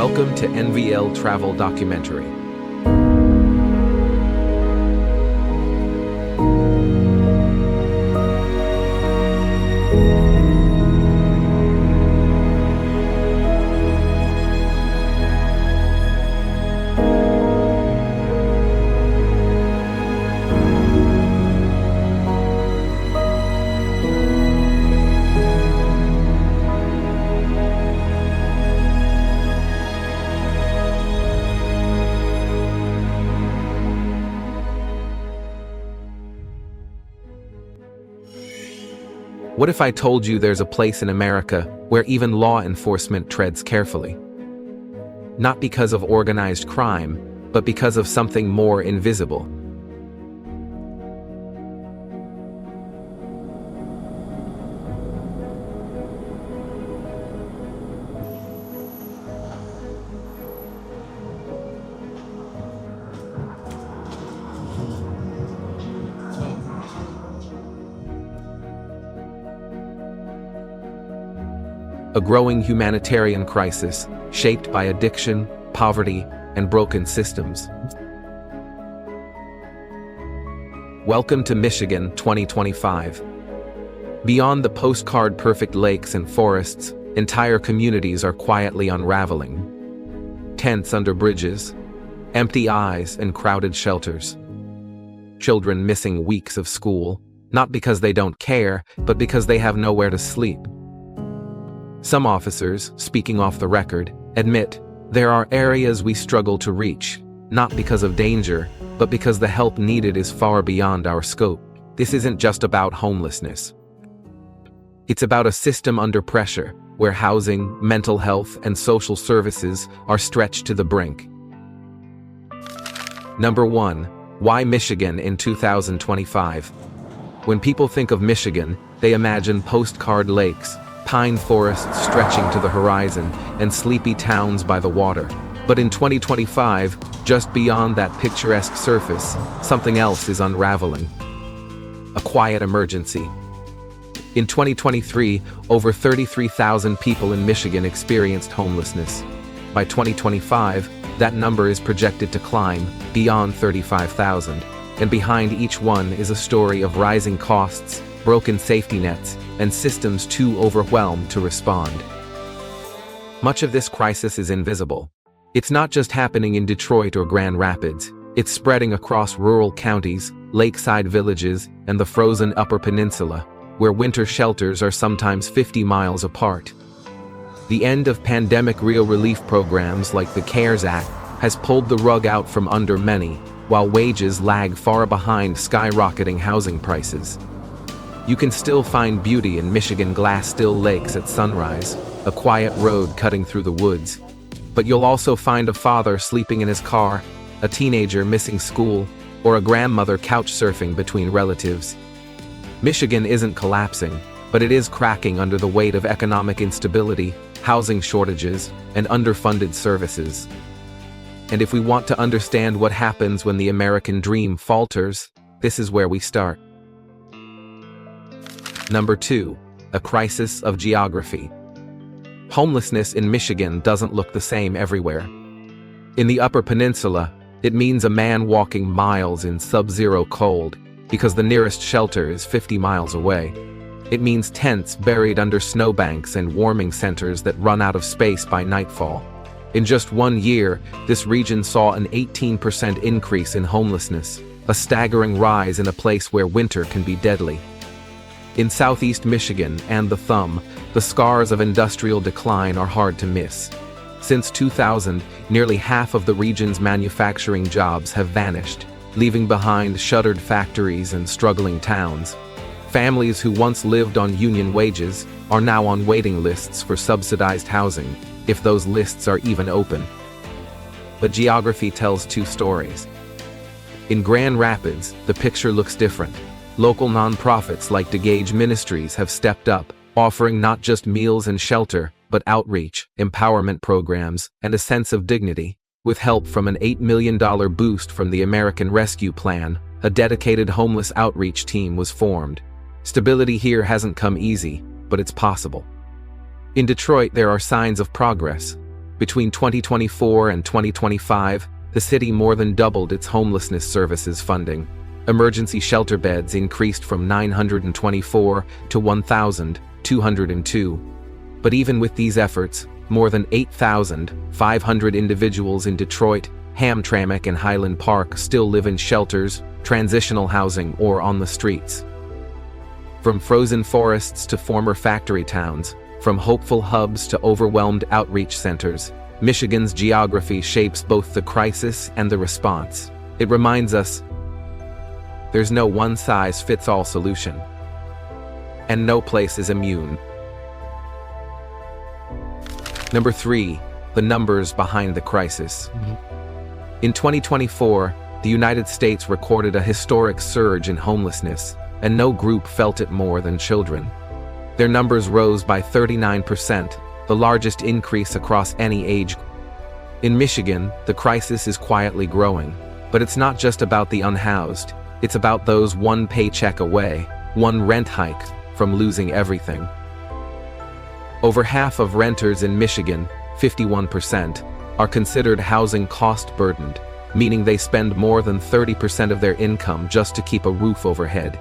Welcome to NVL Travel Documentary. What if I told you there's a place in America where even law enforcement treads carefully? Not because of organized crime, but because of something more invisible. A growing humanitarian crisis shaped by addiction, poverty, and broken systems. Welcome to Michigan 2025. Beyond the postcard-perfect lakes and forests, entire communities are quietly unraveling. Tents under bridges, empty eyes and crowded shelters. Children missing weeks of school, not because they don't care, but because they have nowhere to sleep. Some officers, speaking off the record, admit there are areas we struggle to reach, not because of danger, but because the help needed is far beyond our scope. This isn't just about homelessness. It's about a system under pressure, where housing, mental health, and social services are stretched to the brink. Number 1. Why Michigan in 2025? When people think of Michigan, they imagine postcard lakes, pine forests stretching to the horizon, and sleepy towns by the water. But in 2025, just beyond that picturesque surface, something else is unraveling. A quiet emergency. In 2023, over 33,000 people in Michigan experienced homelessness. By 2025, that number is projected to climb beyond 35,000, and behind each one is a story of rising costs, broken safety nets, and systems too overwhelmed to respond. Much of this crisis is invisible. It's not just happening in Detroit or Grand Rapids. It's spreading across rural counties, lakeside villages, and the frozen Upper Peninsula, where winter shelters are sometimes 50 miles apart. The end of pandemic real relief programs like the CARES Act has pulled the rug out from under many, while wages lag far behind skyrocketing housing prices. You can still find beauty in Michigan glass-still lakes at sunrise, a quiet road cutting through the woods. But you'll also find a father sleeping in his car, a teenager missing school, or a grandmother couch surfing between relatives. Michigan isn't collapsing, but it is cracking under the weight of economic instability, housing shortages, and underfunded services. And if we want to understand what happens when the American dream falters, this is where we start. Number 2. A crisis of geography. Homelessness in Michigan doesn't look the same everywhere. In the Upper Peninsula, it means a man walking miles in sub-zero cold because the nearest shelter is 50 miles away. It means tents buried under snowbanks and warming centers that run out of space by nightfall. In just 1 year, this region saw an 18% increase in homelessness, a staggering rise in a place where winter can be deadly. In southeast Michigan and the Thumb, the scars of industrial decline are hard to miss. Since 2000, nearly half of the region's manufacturing jobs have vanished, leaving behind shuttered factories and struggling towns. Families who once lived on union wages are now on waiting lists for subsidized housing, if those lists are even open. But geography tells two stories. In Grand Rapids, the picture looks different. Local nonprofits like DeGage Ministries have stepped up, offering not just meals and shelter, but outreach, empowerment programs, and a sense of dignity. With help from an $8 million boost from the American Rescue Plan, a dedicated homeless outreach team was formed. Stability here hasn't come easy, but it's possible. In Detroit, there are signs of progress. Between 2024 and 2025, the city more than doubled its homelessness services funding. Emergency shelter beds increased from 924 to 1,202. But even with these efforts, more than 8,500 individuals in Detroit, Hamtramck, and Highland Park still live in shelters, transitional housing, or on the streets. From frozen forests to former factory towns, from hopeful hubs to overwhelmed outreach centers, Michigan's geography shapes both the crisis and the response. It reminds us there's no one-size-fits-all solution, and no place is immune. Number 3, the numbers behind the crisis. In 2024, the United States recorded a historic surge in homelessness, and no group felt it more than children. Their numbers rose by 39%, the largest increase across any age. In Michigan, the crisis is quietly growing, but it's not just about the unhoused. It's about those one paycheck away, one rent hike, from losing everything. Over half of renters in Michigan, 51%, are considered housing cost-burdened, meaning they spend more than 30% of their income just to keep a roof overhead.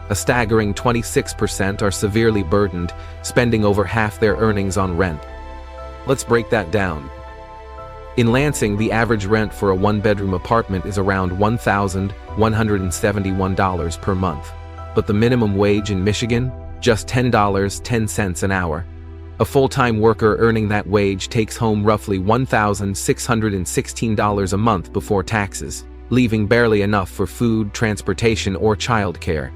A staggering 26% are severely burdened, spending over half their earnings on rent. Let's break that down. In Lansing, the average rent for a one-bedroom apartment is around $1,171 per month. But the minimum wage in Michigan? Just $10.10 an hour. A full-time worker earning that wage takes home roughly $1,616 a month before taxes, leaving barely enough for food, transportation, or childcare.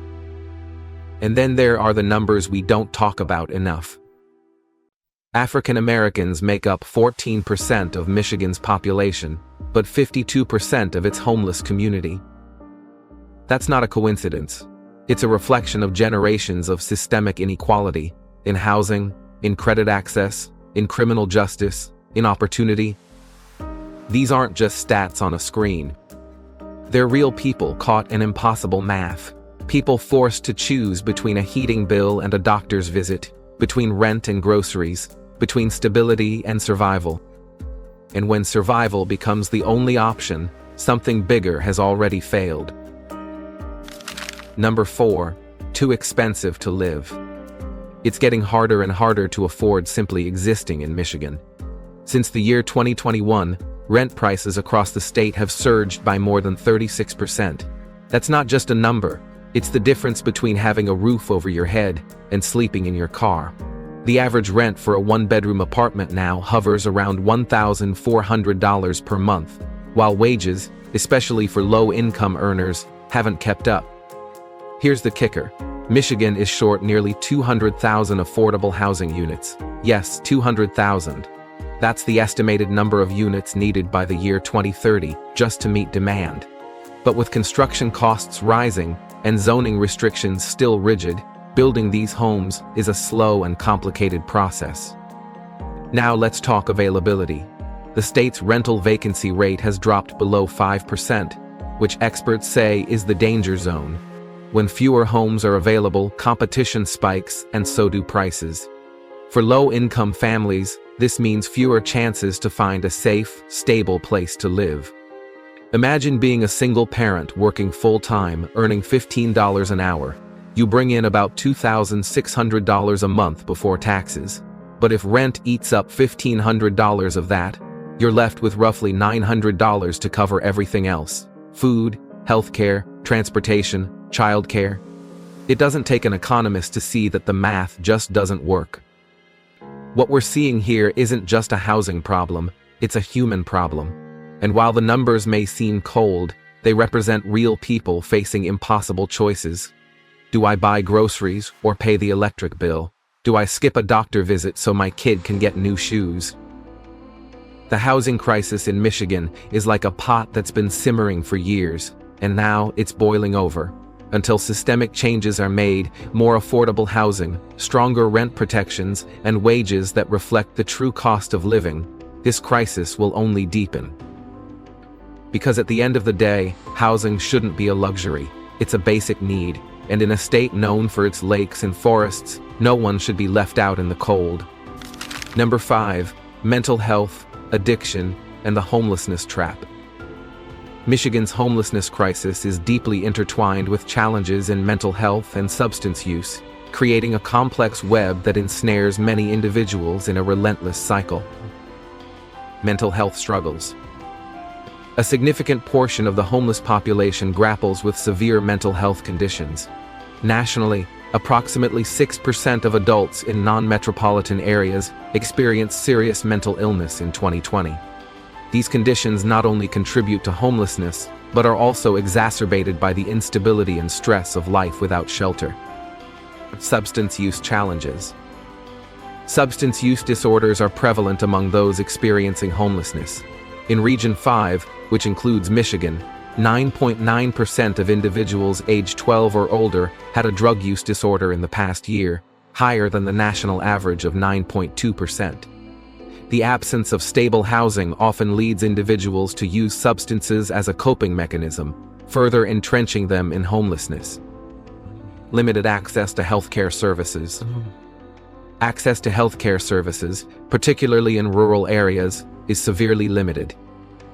And then there are the numbers we don't talk about enough. African Americans make up 14% of Michigan's population, but 52% of its homeless community. That's not a coincidence. It's a reflection of generations of systemic inequality in housing, in credit access, in criminal justice, in opportunity. These aren't just stats on a screen. They're real people caught in impossible math. People forced to choose between a heating bill and a doctor's visit, between rent and groceries, between stability and survival. And when survival becomes the only option, something bigger has already failed. Number 4, too expensive to live. It's getting harder and harder to afford simply existing in Michigan. Since the year 2021, rent prices across the state have surged by more than 36%. That's not just a number. It's the difference between having a roof over your head and sleeping in your car. The average rent for a one-bedroom apartment now hovers around $1,400 per month, while wages, especially for low-income earners, haven't kept up. Here's the kicker. Michigan is short nearly 200,000 affordable housing units. Yes, 200,000. That's the estimated number of units needed by the year 2030 just to meet demand. But with construction costs rising and zoning restrictions still rigid, building these homes is a slow and complicated process. Now let's talk availability. The state's rental vacancy rate has dropped below 5%, which experts say is the danger zone. When fewer homes are available, competition spikes, and so do prices. For low-income families, this means fewer chances to find a safe, stable place to live. Imagine being a single parent working full-time, earning $15 an hour. You bring in about $2,600 a month before taxes. But if rent eats up $1,500 of that, you're left with roughly $900 to cover everything else: food, healthcare, transportation, childcare. It doesn't take an economist to see that the math just doesn't work. What we're seeing here isn't just a housing problem, it's a human problem. And while the numbers may seem cold, they represent real people facing impossible choices. Do I buy groceries or pay the electric bill? Do I skip a doctor visit so my kid can get new shoes? The housing crisis in Michigan is like a pot that's been simmering for years, and now it's boiling over. Until systemic changes are made, more affordable housing, stronger rent protections, and wages that reflect the true cost of living, this crisis will only deepen. Because at the end of the day, housing shouldn't be a luxury. It's a basic need, and in a state known for its lakes and forests, no one should be left out in the cold. Number 5, mental health, addiction, and the homelessness trap. Michigan's homelessness crisis is deeply intertwined with challenges in mental health and substance use, creating a complex web that ensnares many individuals in a relentless cycle. Mental health struggles. A significant portion of the homeless population grapples with severe mental health conditions. Nationally, approximately 6% of adults in non-metropolitan areas experienced serious mental illness in 2020. These conditions not only contribute to homelessness, but are also exacerbated by the instability and stress of life without shelter. Substance use challenges. Substance use disorders are prevalent among those experiencing homelessness. In Region 5, which includes Michigan, 9.9% of individuals aged 12 or older had a drug use disorder in the past year, higher than the national average of 9.2%. The absence of stable housing often leads individuals to use substances as a coping mechanism, further entrenching them in homelessness. Limited access to healthcare services. Access to healthcare services, particularly in rural areas, is severely limited.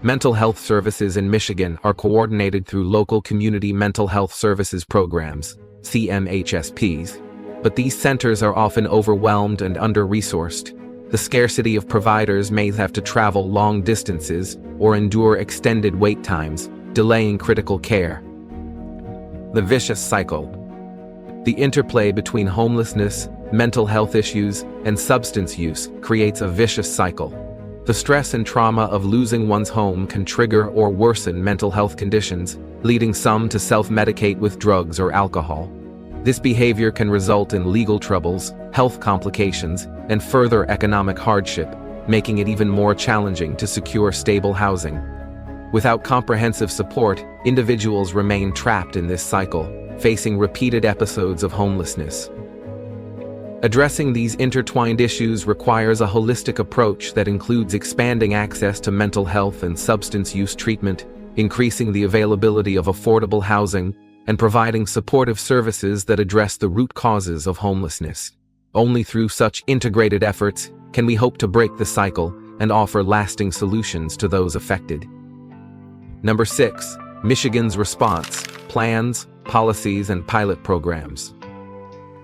Mental health services in Michigan are coordinated through local community mental health services programs, CMHSPs, but these centers are often overwhelmed and under-resourced. The scarcity of providers may have to travel long distances or endure extended wait times, delaying critical care. The vicious cycle. The interplay between homelessness, mental health issues, and substance use creates a vicious cycle. The stress and trauma of losing one's home can trigger or worsen mental health conditions, leading some to self-medicate with drugs or alcohol. This behavior can result in legal troubles, health complications, and further economic hardship, making it even more challenging to secure stable housing. Without comprehensive support, individuals remain trapped in this cycle, facing repeated episodes of homelessness. Addressing these intertwined issues requires a holistic approach that includes expanding access to mental health and substance use treatment, increasing the availability of affordable housing, and providing supportive services that address the root causes of homelessness. Only through such integrated efforts can we hope to break the cycle and offer lasting solutions to those affected. Number 6. Michigan's response, plans, policies, and pilot programs.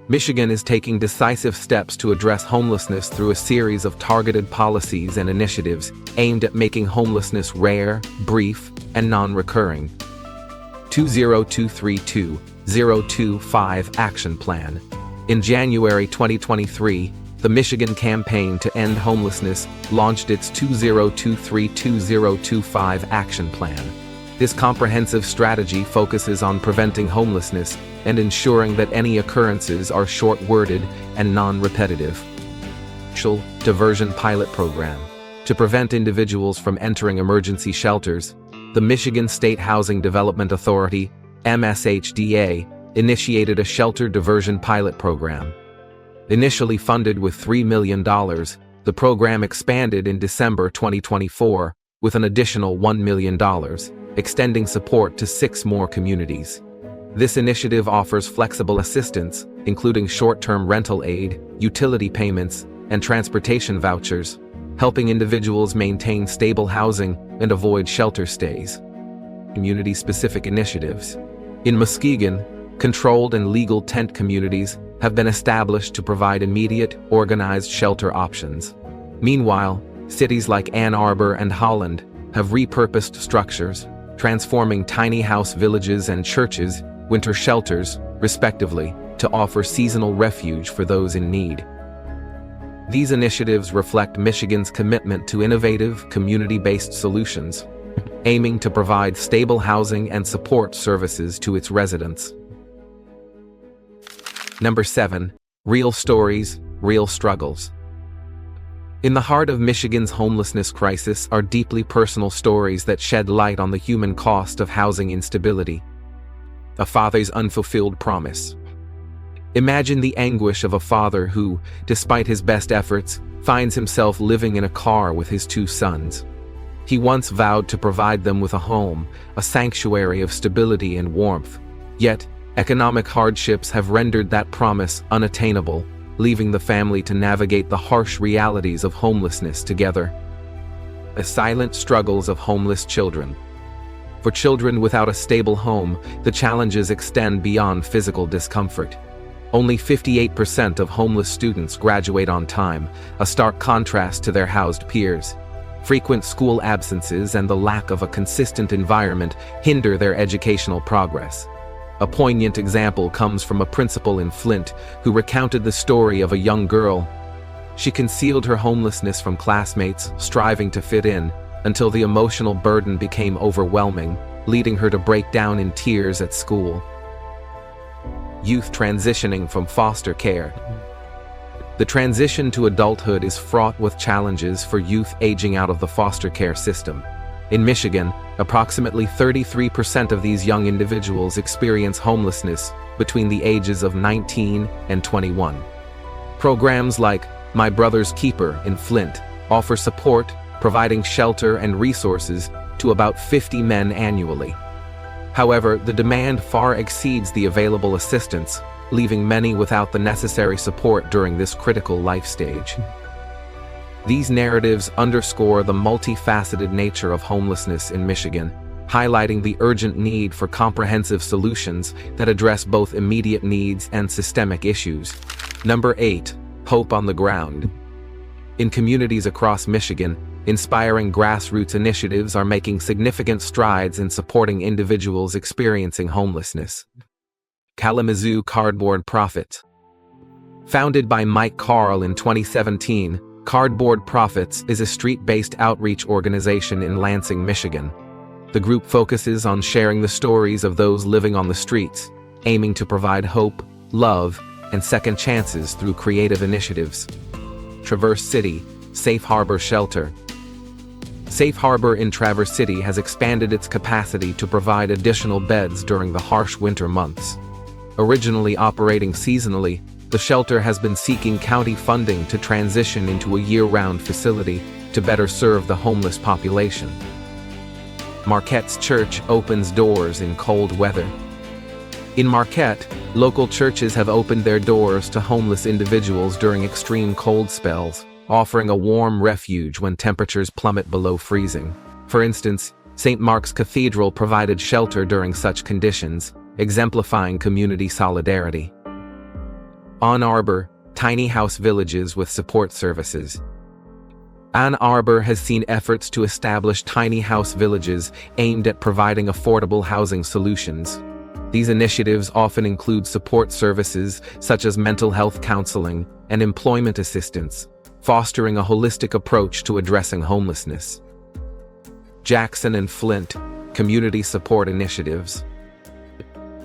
Michigan is taking decisive steps to address homelessness through a series of targeted policies and initiatives aimed at making homelessness rare, brief, and non-recurring. 20232-025 Action Plan. In January 2023, the Michigan Campaign to End Homelessness launched its 2023-2025 Action Plan. This comprehensive strategy focuses on preventing homelessness and ensuring that any occurrences are short-worded and non-repetitive. Diversion Pilot Program. To prevent individuals from entering emergency shelters, the Michigan State Housing Development Authority, MSHDA, initiated a shelter diversion pilot program. Initially funded with $3 million, the program expanded in December 2024 with an additional $1 million, extending support to 6 more communities. This initiative offers flexible assistance, including short-term rental aid, utility payments, and transportation vouchers, helping individuals maintain stable housing and avoid shelter stays. Community-specific initiatives. In Muskegon, controlled and legal tent communities have been established to provide immediate, organized shelter options. Meanwhile, cities like Ann Arbor and Holland have repurposed structures, transforming tiny house villages and churches, winter shelters, respectively, to offer seasonal refuge for those in need. These initiatives reflect Michigan's commitment to innovative, community-based solutions, aiming to provide stable housing and support services to its residents. Number 7. Real stories, real struggles. In the heart of Michigan's homelessness crisis are deeply personal stories that shed light on the human cost of housing instability. A father's unfulfilled promise. Imagine the anguish of a father who, despite his best efforts, finds himself living in a car with his 2 sons. He once vowed to provide them with a home, a sanctuary of stability and warmth. Yet, economic hardships have rendered that promise unattainable, leaving the family to navigate the harsh realities of homelessness together. The silent struggles of homeless children. For children without a stable home, the challenges extend beyond physical discomfort. Only 58% of homeless students graduate on time, a stark contrast to their housed peers. Frequent school absences and the lack of a consistent environment hinder their educational progress. A poignant example comes from a principal in Flint who recounted the story of a young girl. She concealed her homelessness from classmates, striving to fit in, until the emotional burden became overwhelming, leading her to break down in tears at school. Youth transitioning from foster care. The transition to adulthood is fraught with challenges for youth aging out of the foster care system. In Michigan, approximately 33% of these young individuals experience homelessness between the ages of 19 and 21. Programs like My Brother's Keeper in Flint offer support, providing shelter and resources to about 50 men annually. However, the demand far exceeds the available assistance, leaving many without the necessary support during this critical life stage. These narratives underscore the multifaceted nature of homelessness in Michigan, highlighting the urgent need for comprehensive solutions that address both immediate needs and systemic issues. Number 8. Hope on the ground. In communities across Michigan, inspiring grassroots initiatives are making significant strides in supporting individuals experiencing homelessness. Kalamazoo Cardboard Profit. Founded by Mike Carl in 2017, Cardboard Profits is a street-based outreach organization in Lansing, Michigan. The group focuses on sharing the stories of those living on the streets, aiming to provide hope, love, and second chances through creative initiatives. Traverse City, Safe Harbor Shelter. Safe Harbor in Traverse City has expanded its capacity to provide additional beds during the harsh winter months. Originally operating seasonally, the shelter has been seeking county funding to transition into a year-round facility to better serve the homeless population. Marquette's Church opens doors in cold weather. In Marquette, local churches have opened their doors to homeless individuals during extreme cold spells, offering a warm refuge when temperatures plummet below freezing. For instance, St. Mark's Cathedral provided shelter during such conditions, exemplifying community solidarity. Ann Arbor, tiny house villages with support services. Ann Arbor has seen efforts to establish tiny house villages aimed at providing affordable housing solutions. These initiatives often include support services such as mental health counseling and employment assistance, fostering a holistic approach to addressing homelessness. Jackson and Flint, community support initiatives.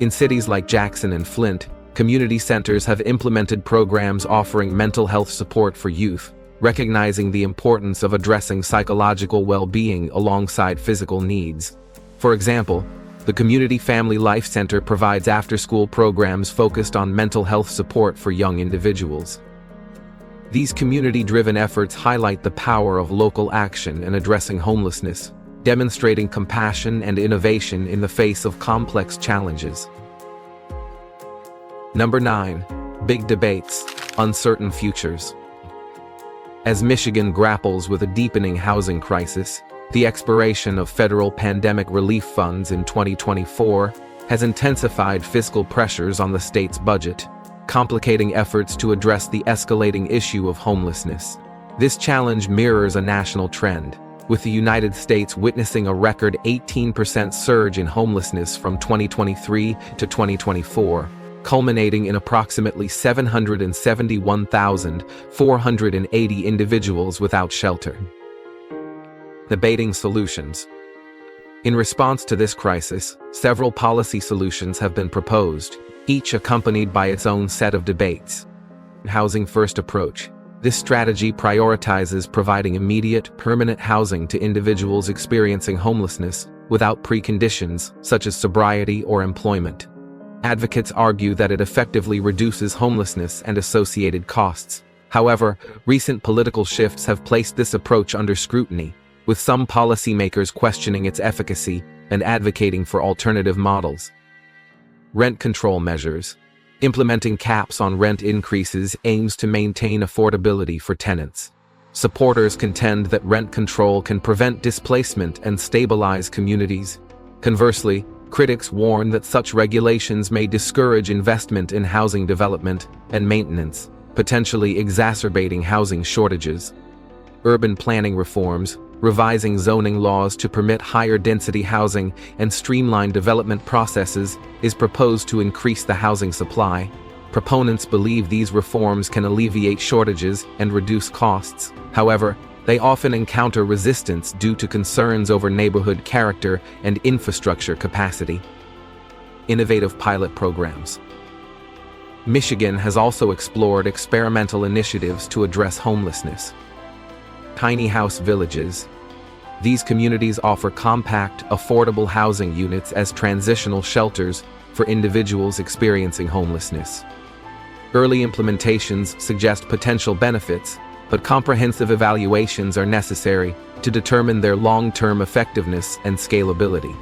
In cities like Jackson and Flint, community centers have implemented programs offering mental health support for youth, recognizing the importance of addressing psychological well-being alongside physical needs. For example, the Community Family Life Center provides after-school programs focused on mental health support for young individuals. These community-driven efforts highlight the power of local action in addressing homelessness, demonstrating compassion and innovation in the face of complex challenges. Number 9. Big Debates, Uncertain Futures. As Michigan grapples with a deepening housing crisis, the expiration of federal pandemic relief funds in 2024 has intensified fiscal pressures on the state's budget, complicating efforts to address the escalating issue of homelessness. This challenge mirrors a national trend, with the United States witnessing a record 18% surge in homelessness from 2023 to 2024, culminating in approximately 771,480 individuals without shelter. Debating solutions. In response to this crisis, several policy solutions have been proposed, each accompanied by its own set of debates. Housing First approach. This strategy prioritizes providing immediate, permanent housing to individuals experiencing homelessness without preconditions such as sobriety or employment. Advocates argue that it effectively reduces homelessness and associated costs. However, recent political shifts have placed this approach under scrutiny, with some policymakers questioning its efficacy and advocating for alternative models. Rent control measures. Implementing caps on rent increases aims to maintain affordability for tenants. Supporters contend that rent control can prevent displacement and stabilize communities. Conversely, critics warn that such regulations may discourage investment in housing development and maintenance, potentially exacerbating housing shortages. Urban planning reforms, revising zoning laws to permit higher density housing and streamline development processes, is proposed to increase the housing supply. Proponents believe these reforms can alleviate shortages and reduce costs. However, they often encounter resistance due to concerns over neighborhood character and infrastructure capacity. Innovative pilot programs. Michigan has also explored experimental initiatives to address homelessness. Tiny house villages. These communities offer compact, affordable housing units as transitional shelters for individuals experiencing homelessness. Early implementations suggest potential benefits, but comprehensive evaluations are necessary to determine their long-term effectiveness and scalability.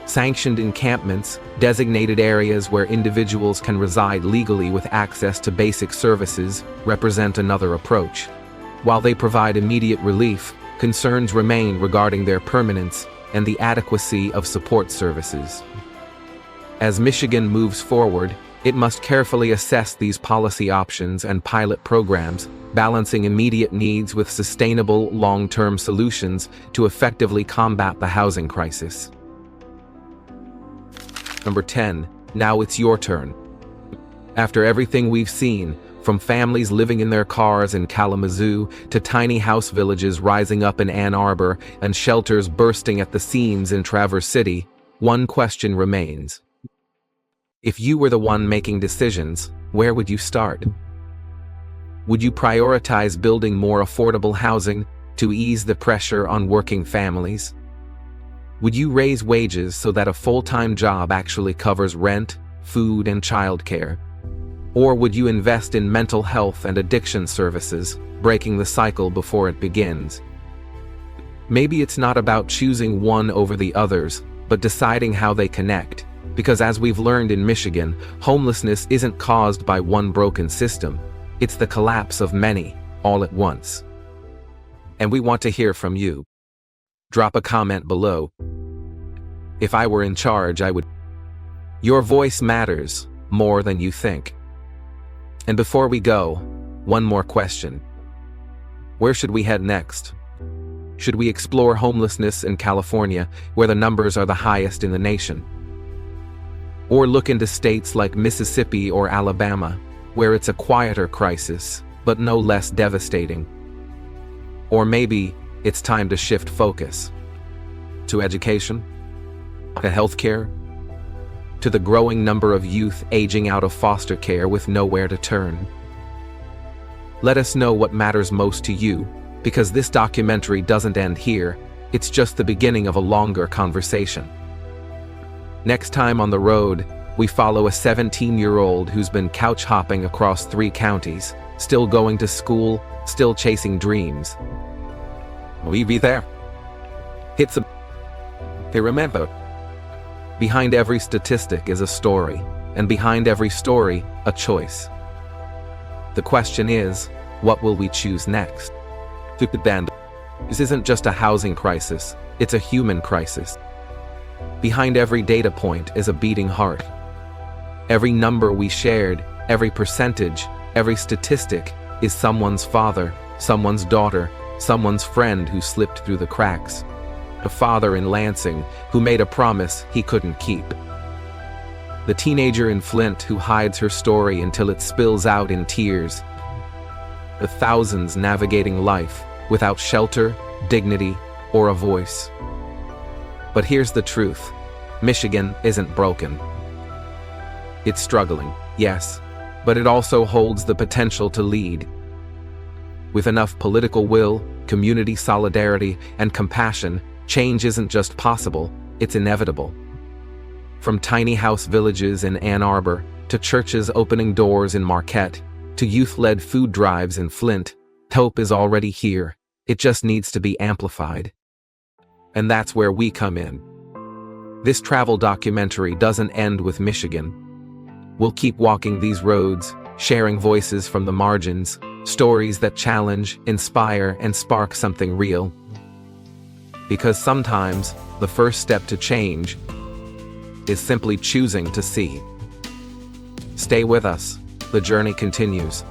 Sanctioned encampments, designated areas where individuals can reside legally with access to basic services, represent another approach. While they provide immediate relief, concerns remain regarding their permanence and the adequacy of support services. As Michigan moves forward, it must carefully assess these policy options and pilot programs, balancing immediate needs with sustainable, long-term solutions to effectively combat the housing crisis. Number 10. Now it's your turn. After everything we've seen, from families living in their cars in Kalamazoo to tiny house villages rising up in Ann Arbor and shelters bursting at the seams in Traverse City, one question remains. If you were the one making decisions, where would you start? Would you prioritize building more affordable housing to ease the pressure on working families? Would you raise wages so that a full-time job actually covers rent, food, and childcare? Or would you invest in mental health and addiction services, breaking the cycle before it begins? Maybe it's not about choosing one over the others, but deciding how they connect. Because as we've learned in Michigan, homelessness isn't caused by one broken system. It's the collapse of many, all at once. And we want to hear from you. Drop a comment below. If I were in charge, I would. Your voice matters more than you think. And before we go, one more question. Where should we head next? Should we explore homelessness in California, where the numbers are the highest in the nation? Or look into states like Mississippi or Alabama, where it's a quieter crisis, but no less devastating? Or maybe it's time to shift focus to education, to healthcare, to the growing number of youth aging out of foster care with nowhere to turn. Let us know what matters most to you, because this documentary doesn't end here. It's just the beginning of a longer conversation. Next time on the road, we follow a 17-year-old who's been couch hopping across 3 counties, still going to school, still chasing dreams. We be there. Hit some. Hey, remember, behind every statistic is a story, and behind every story, a choice. The question is, what will we choose next? This isn't just a housing crisis, it's a human crisis. Behind every data point is a beating heart. Every number we shared, every percentage, every statistic is someone's father, someone's daughter, someone's friend who slipped through the cracks. A father in Lansing who made a promise he couldn't keep. The teenager in Flint who hides her story until it spills out in tears. The thousands navigating life without shelter, dignity, or a voice. But here's the truth. Michigan isn't broken. It's struggling, yes, but it also holds the potential to lead. With enough political will, community solidarity, and compassion, change isn't just possible, it's inevitable. From tiny house villages in Ann Arbor, to churches opening doors in Marquette, to youth-led food drives in Flint, hope is already here. It just needs to be amplified. And that's where we come in. This travel documentary doesn't end with Michigan. We'll keep walking these roads, sharing voices from the margins, Stories that challenge, inspire, and spark something real. Because sometimes, the first step to change is simply choosing to see. Stay with us. The journey continues.